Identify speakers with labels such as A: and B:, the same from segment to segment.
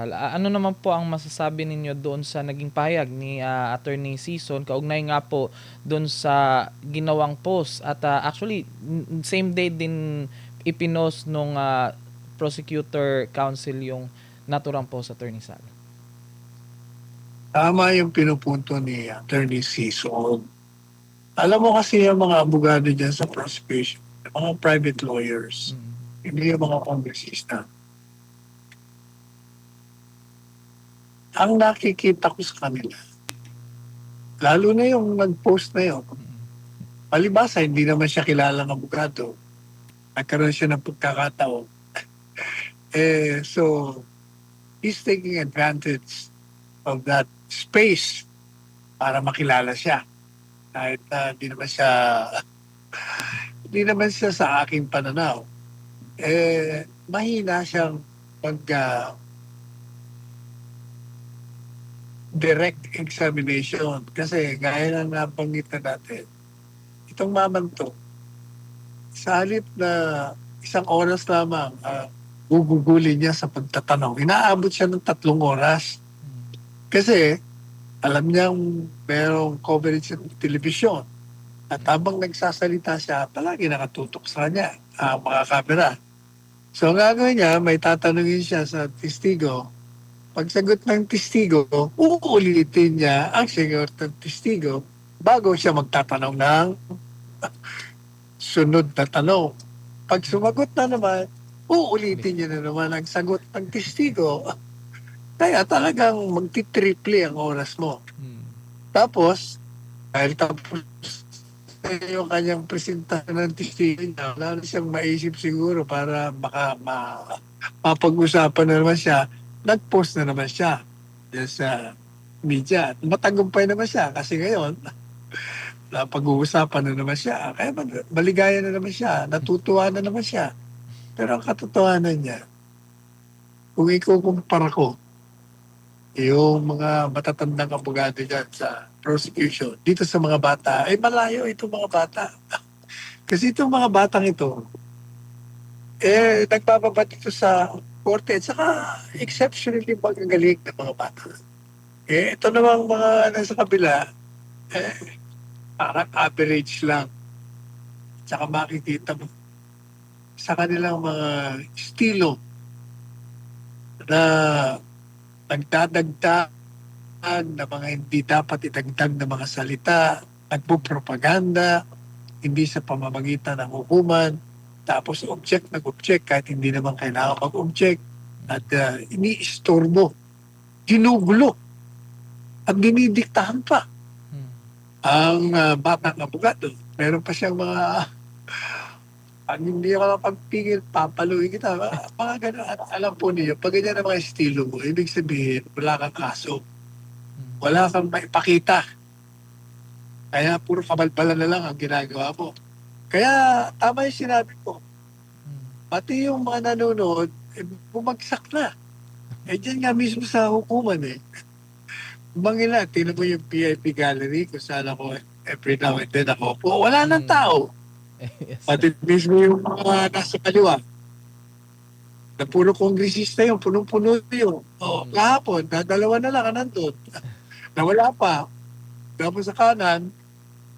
A: Rizal. Ano naman po ang masasabi ninyo doon sa naging pahayag ni Attorney Sison kaugnay nga po doon sa ginawang post at actually same day din ipinost nung prosecutor counsel yung naturang post, Attorney Sal.
B: Tama yung pinupunto ni Attorney Sison. Alam mo kasi yung mga abogado dyan sa prosecution, yung mga private lawyers, hindi yung mga kongresista. Ang nakikita ko sa kanila, lalo na yung nag-post na yun, palibasa hindi naman siya kilalang abogado. Nagkaroon siya ng pagkakataon. So, he's taking advantage of that space para makilala siya. Kahit hindi naman siya sa aking pananaw. Mahina siyang direct examination. Kasi gaya ng nabanggit na natin, itong mamang to, sa halip na isang oras lamang gugugulin niya sa pagtatanong, inaabot siya ng 3 oras. Kasi alam niyang merong coverage ng telebisyon. At habang nagsasalita siya, palagi nakatutok sa kanya mga kamera. So ang gagawin niya, may tatanungin siya sa testigo. Pagsagot ng testigo, uulitin niya ang sagot ng testigo bago siya magtatanong ng sunod na tanong. Pag sumagot na naman, uulitin niya na naman ang sagot ng testigo. Kaya talagang magti-triple ang oras mo. Tapos, dahil tapos yung kanyang presentahan ng testigo niya, wala na siyang maisip siguro para mapag-usapan na naman siya, nag-post na naman siya sa media. Matagumpay naman siya kasi ngayon, napag-uusapan na naman siya. Kaya maligaya na naman siya, natutuwa na naman siya. Pero ang katotohanan niya, kung ikukumpara ko, yung mga matatandang abogado dyan sa prosecution, dito sa mga bata, ay malayo itong mga bata. Kasi itong mga batang ito, nagpapabot ito sa korte at saka exceptionally magagaling ng mga bata. Ito namang mga nasa kabila, parang average lang. Tsaka makikita mo sa kanilang mga estilo na nagdadagdag na mga hindi dapat idagdag na mga salita, nagpupropaganda, hindi sa pamamagitan ng hukuman, tapos nag-object kahit hindi naman kailangan mag-object, at ini-istorbo, ginugulo, at dinidiktahan pa ang batang abogado. Meron pa siyang mga pag hindi ako napagpigil, papaluin kita. Mga ganun. Alam po niyo, pag ganyan ang mga estilo mo, ibig sabihin, wala kang kaso. Wala kang maipakita. Kaya puro kabalbalan na lang ang ginagawa mo. Kaya tama yung sinabi ko. Pati yung mga nanonood, bumagsak na. Dyan nga mismo sa hukuman Bumangila, tinan mo yung PIP gallery kung saan ako every now and then ako po. Wala nang tao.
A: Yes.
B: Pati mismo yung mga nasa kaliwa. Na puro kongresista yun, punong-puno yun. Kahapon, dalawa na lang nandun. Nawala pa. Tapos sa kanan,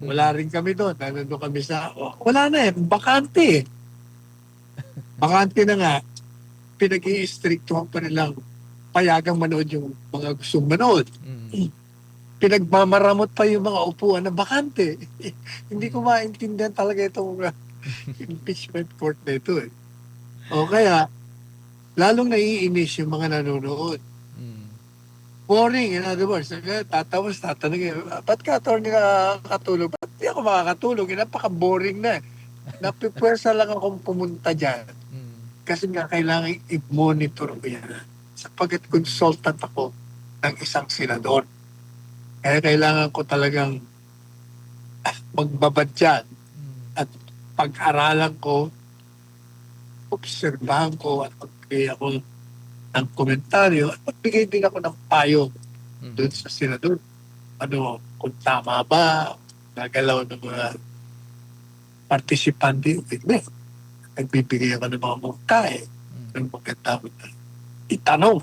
B: wala rin kami doon. Nandun kami sa, wala na bakante Bakante na nga. Pinag-i-strictuhan pa nilang payagang manood yung mga gustong manood. Pinagmamaramot pa yung mga upuan na bakante. Hindi ko maintindihan talaga itong impeachment court na ito O kaya, lalong naiinis yung mga nanonood. Boring, in other words. Tapos tatanungin, ba't ka attorney nakakatulog? Ba't di ako makakatulog? Napaka-boring na. Napipwersa lang akong pumunta dyan. Kasi nga kailangan i-monitor ko yan. Sapagkat consultant ako ng isang senador. Kaya kailangan ko talagang magbabad dyan. At pag-aralan ko, obserbahan ko at magbigay ako ng komentaryo at magbigay din ako ng payo doon sa senador. Kung tama ba, gagalaw ng mga partisipante. Nagbibigay ako ng mga mungkahe ng maganda itanong.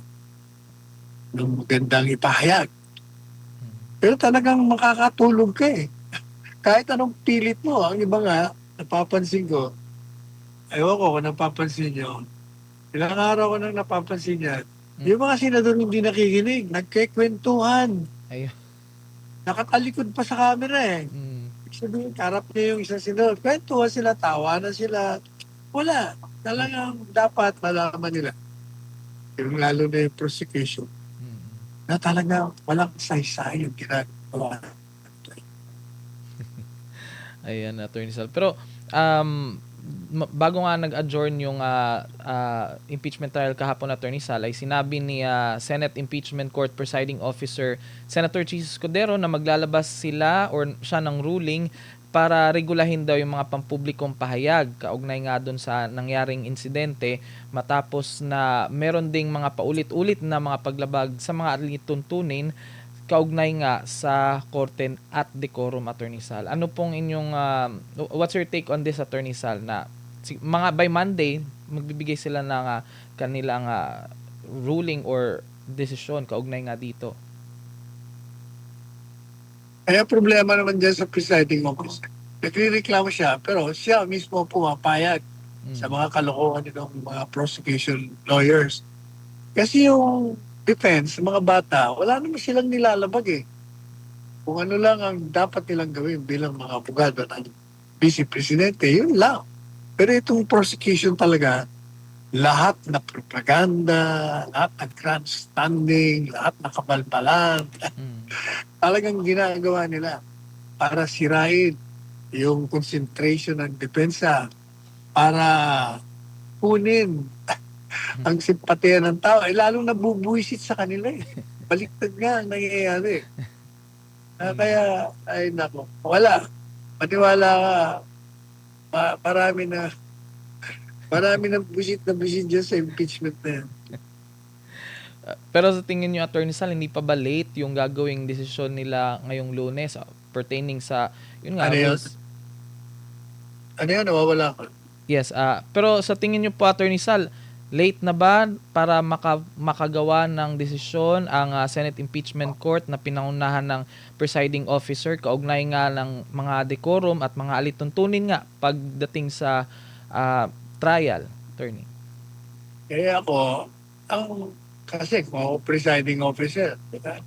B: ng magandang ipahayag.
A: Mm.
B: Pero talagang makakatulog ka eh. Kahit anong pilit mo, ang iba nga, napapansin ko, ewan ko kung napapansin nyo, ilang araw ko nang napapansin yan,
A: Mm.
B: yung mga senador hindi nakikinig, nagkikwentuhan,
A: Ayun.
B: nakatalikod pa sa camera eh.
A: Mm.
B: Ibig sabihin, karap niya yung isang senador, kwentuhan sila, tawanan sila, wala. Talagang dapat malaman nila, yung lalo na yung prosecution,
A: Mm.
B: na talagang walang saysay yung ginagawa.
A: Ayan, Attorney Sal. Pero bago nga nag-adjourn yung impeachment trial kahapon, Attorney Sal, ay sinabi ni Senate Impeachment Court Presiding Officer Senator Jesus Cordero na maglalabas sila or siya ng ruling para regulahin daw yung mga pampublikong pahayag kaugnay nga doon sa nangyaring insidente matapos na meron ding mga paulit-ulit na mga paglabag sa mga alituntunin kaugnay nga sa korte at decorum, Attorney Sal. Ano pong inyong what's your take on this, Attorney Sal, na mga by Monday magbibigay sila ng kanilang ruling or desisyon kaugnay nga dito?
B: Kaya problema naman dyan sa presiding officer. Nagre-reklamo siya, pero siya mismo pumapayag sa mga kalokohan ng mga prosecution lawyers. Kasi yung defense, mga bata, wala naman silang nilalabag eh. Kung ano lang ang dapat nilang gawin bilang mga abogado ng vice presidente, yun lang. Pero itong prosecution talaga, lahat na propaganda, lahat na grandstanding, lahat na kabalbalan,
A: Mm.
B: talagang ginagawa nila para sirain yung concentration ng depensa, para kunin ang simpatiya ng tao. Eh, lalong nabubuisit sa kanila eh. Baliktad nga ang nangyayari. Kaya, ay nako, wala. Maniwala ka, marami na buisit dyan sa impeachment na yan.
A: Pero sa tingin niyo, Attorney Sal, hindi pa ba late yung gagawing desisyon nila ngayong Lunes pertaining sa yun nga
B: Ano yun?
A: rules?
B: Ano yan, nawawala ko.
A: Yes, pero sa tingin niyo po, Attorney Sal, late na ba para makagawa ng desisyon ang Senate Impeachment Court na pinangunahan ng presiding officer kaugnay nga ng mga decorum at mga alituntunin nga pagdating sa trial, Attorney?
B: Kaya ako, kasi kung ako presiding officer,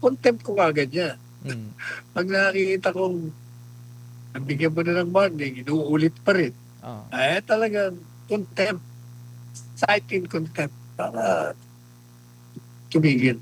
B: contempt ko agad yan.
A: Mm.
B: Pag nakikita kong nabigyan mo na ng warning, inuulit pa rin.
A: Oh.
B: Talagang contempt, citing contempt para tumigil.